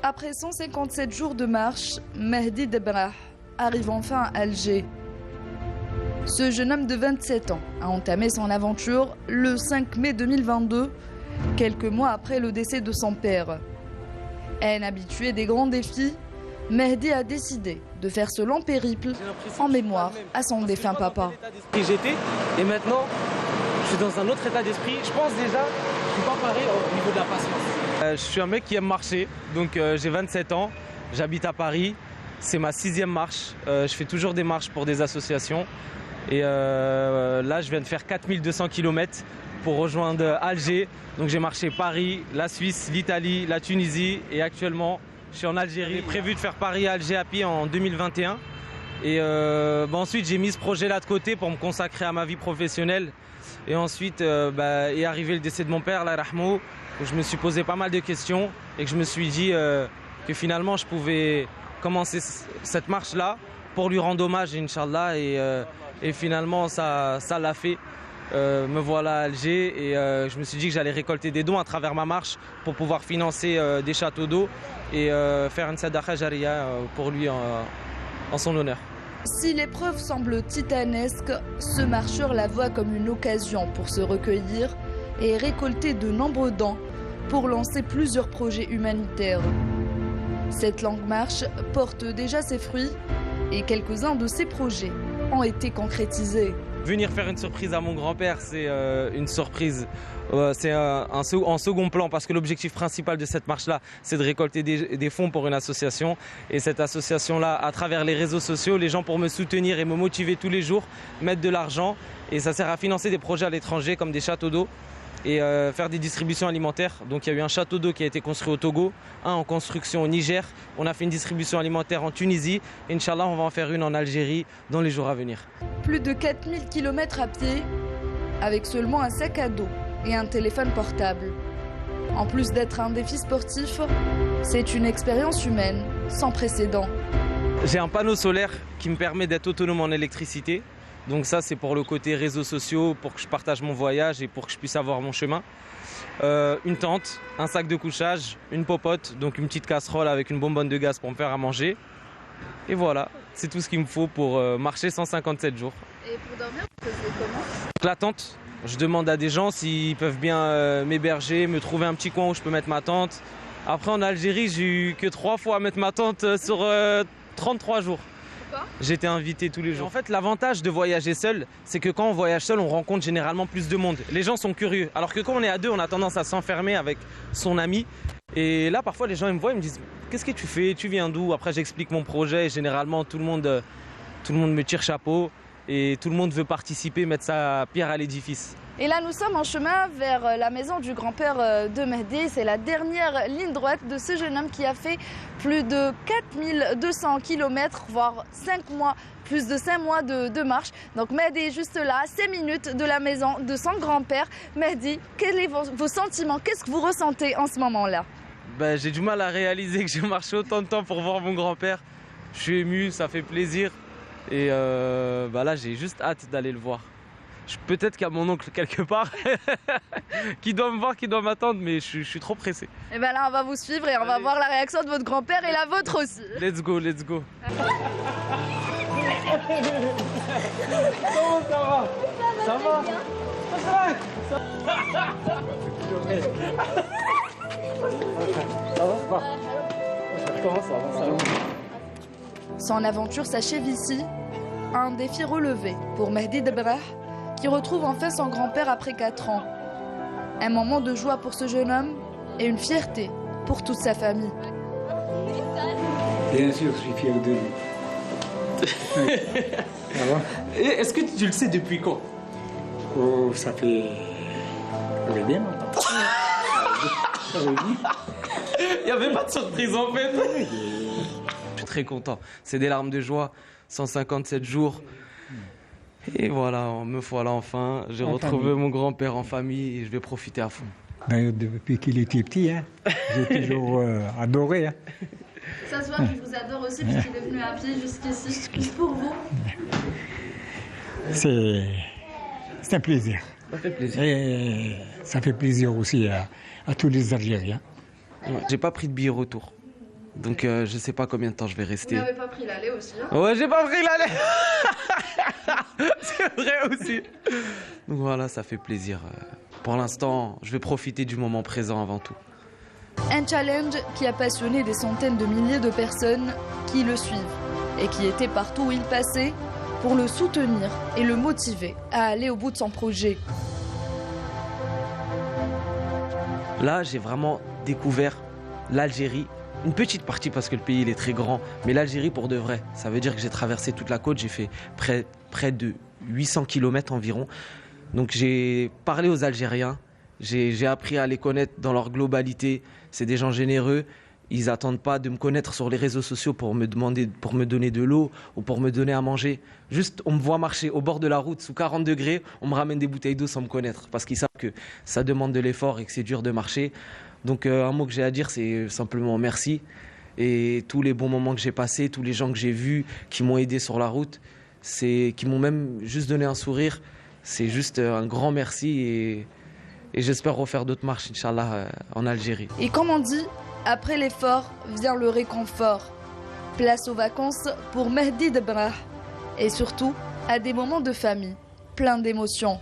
Après 157 jours de marche, Mehdi Debrah arrive enfin à Alger. Ce jeune homme de 27 ans a entamé son aventure le 5 mai 2022, quelques mois après le décès de son père. Un habitué des grands défis, Mehdi a décidé de faire ce long périple en mémoire à son défunt papa. J'étais et maintenant je suis dans un autre état d'esprit. Je pense déjà, je suis pas pareil au niveau de la patience. Je suis un mec qui aime marcher, donc j'ai 27 ans, j'habite à Paris, c'est ma 6e marche. Je fais toujours des marches pour des associations et là je viens de faire 4200 km pour rejoindre Alger. Donc j'ai marché Paris, la Suisse, l'Italie, la Tunisie et actuellement je suis en Algérie. J'ai prévu de faire Paris-Alger à pied en 2021 et ensuite j'ai mis ce projet là de côté pour me consacrer à ma vie professionnelle et ensuite est arrivé le décès de mon père, la Rahmou, où je me suis posé pas mal de questions et que je me suis dit que finalement je pouvais commencer cette marche là pour lui rendre hommage, Inch'Allah, et finalement ça l'a fait. Me voilà à Alger et je me suis dit que j'allais récolter des dons à travers ma marche pour pouvoir financer des châteaux d'eau et faire une sadaqa jariya pour lui en son honneur. Si l'épreuve semble titanesque, ce marcheur la voit comme une occasion pour se recueillir et récolter de nombreux dons pour lancer plusieurs projets humanitaires. Cette longue marche porte déjà ses fruits et quelques-uns de ces projets ont été concrétisés. Venir faire une surprise à mon grand-père, c'est une surprise. C'est en second plan parce que l'objectif principal de cette marche-là, c'est de récolter des fonds pour une association. Et cette association-là, à travers les réseaux sociaux, les gens pour me soutenir et me motiver tous les jours, mettent de l'argent. Et ça sert à financer des projets à l'étranger comme des châteaux d'eau et faire des distributions alimentaires. Donc il y a eu un château d'eau qui a été construit au Togo, un en construction au Niger. On a fait une distribution alimentaire en Tunisie. Inch'Allah, on va en faire une en Algérie dans les jours à venir. Plus de 4000 km à pied, avec seulement un sac à dos et un téléphone portable. En plus d'être un défi sportif, c'est une expérience humaine sans précédent. J'ai un panneau solaire qui me permet d'être autonome en électricité. Donc ça, c'est pour le côté réseaux sociaux, pour que je partage mon voyage et pour que je puisse avoir mon chemin. Une tente, un sac de couchage, une popote, donc une petite casserole avec une bonbonne de gaz pour me faire à manger. Et voilà, c'est tout ce qu'il me faut pour marcher 157 jours. Et pour dormir, vous faisiez comment? La tente, je demande à des gens s'ils peuvent bien m'héberger, me trouver un petit coin où je peux mettre ma tente. Après, en Algérie, j'ai eu que 3 fois à mettre ma tente sur 33 jours. J'ai été invité tous les jours. En fait, l'avantage de voyager seul, c'est que quand on voyage seul, on rencontre généralement plus de monde. Les gens sont curieux. Alors que quand on est à deux, on a tendance à s'enfermer avec son ami. Et là, parfois, les gens ils me voient, ils me disent « Qu'est-ce que tu fais? Tu viens d'où ?» Après, j'explique mon projet. Et généralement, tout le monde me tire chapeau. Et tout le monde veut participer, mettre sa pierre à l'édifice. Et là, nous sommes en chemin vers la maison du grand-père de Mehdi. C'est la dernière ligne droite de ce jeune homme qui a fait plus de 4200 km, voire 5 mois, plus de 5 mois de marche. Donc Mehdi est juste là, à 5 minutes de la maison de son grand-père. Mehdi, quels sont vos sentiments? Qu'est-ce que vous ressentez en ce moment-là? J'ai du mal à réaliser que j'ai marché autant de temps pour voir mon grand-père. Je suis ému, ça fait plaisir. Et là, j'ai juste hâte d'aller le voir. Peut-être qu'il y a mon oncle quelque part qui doit me voir, qui doit m'attendre, mais je suis trop pressé. Et bien là, on va vous suivre et on va voir la réaction de votre grand-père et la vôtre aussi. Let's go, let's go. Comment ça va? Ça va? Comment ça va? Son aventure s'achève ici. Un défi relevé pour Mehdi Debrah, qui retrouve enfin son grand-père après 4 ans. Un moment de joie pour ce jeune homme et une fierté pour toute sa famille. Bien sûr, je suis fier de lui. Est-ce que tu le sais depuis quand? Oh, ça fait bien longtemps. Il n'y avait pas de surprise en fait. Je suis très content. C'est des larmes de joie. 157 jours. Et voilà, me voilà enfin. J'ai retrouvé mon grand-père en famille et je vais profiter à fond. D'ailleurs, depuis qu'il était petit, j'ai toujours adoré. Ça se voit qu'il vous adore aussi puisqu'il est venu à pied jusqu'ici. Juste pour vous. C'est un plaisir. Ça fait plaisir. Et ça fait plaisir aussi à tous les Algériens. Ouais, j'ai pas pris de billet retour. Donc je sais pas combien de temps je vais rester. Vous n'avez pas pris l'aller aussi, hein? Ouais, j'ai pas pris l'aller. C'est vrai aussi. Donc voilà, ça fait plaisir. Pour l'instant, je vais profiter du moment présent avant tout. Un challenge qui a passionné des centaines de milliers de personnes qui le suivent et qui étaient partout où il passait pour le soutenir et le motiver à aller au bout de son projet. Là, j'ai vraiment découvert l'Algérie. Une petite partie parce que le pays il est très grand, mais l'Algérie pour de vrai. Ça veut dire que j'ai traversé toute la côte, j'ai fait près de 800 km environ. Donc j'ai parlé aux Algériens, j'ai appris à les connaître dans leur globalité. C'est des gens généreux, ils n'attendent pas de me connaître sur les réseaux sociaux pour me donner de l'eau ou pour me donner à manger. Juste, on me voit marcher au bord de la route sous 40 degrés, on me ramène des bouteilles d'eau sans me connaître parce qu'ils savent que ça demande de l'effort et que c'est dur de marcher. Donc un mot que j'ai à dire, c'est simplement merci. Et tous les bons moments que j'ai passés, tous les gens que j'ai vus, qui m'ont aidé sur la route, qui m'ont même juste donné un sourire, c'est juste un grand merci et j'espère refaire d'autres marches, Inch'Allah, en Algérie. Et comme on dit, après l'effort vient le réconfort. Place aux vacances pour Mehdi Debrah et surtout à des moments de famille, plein d'émotions.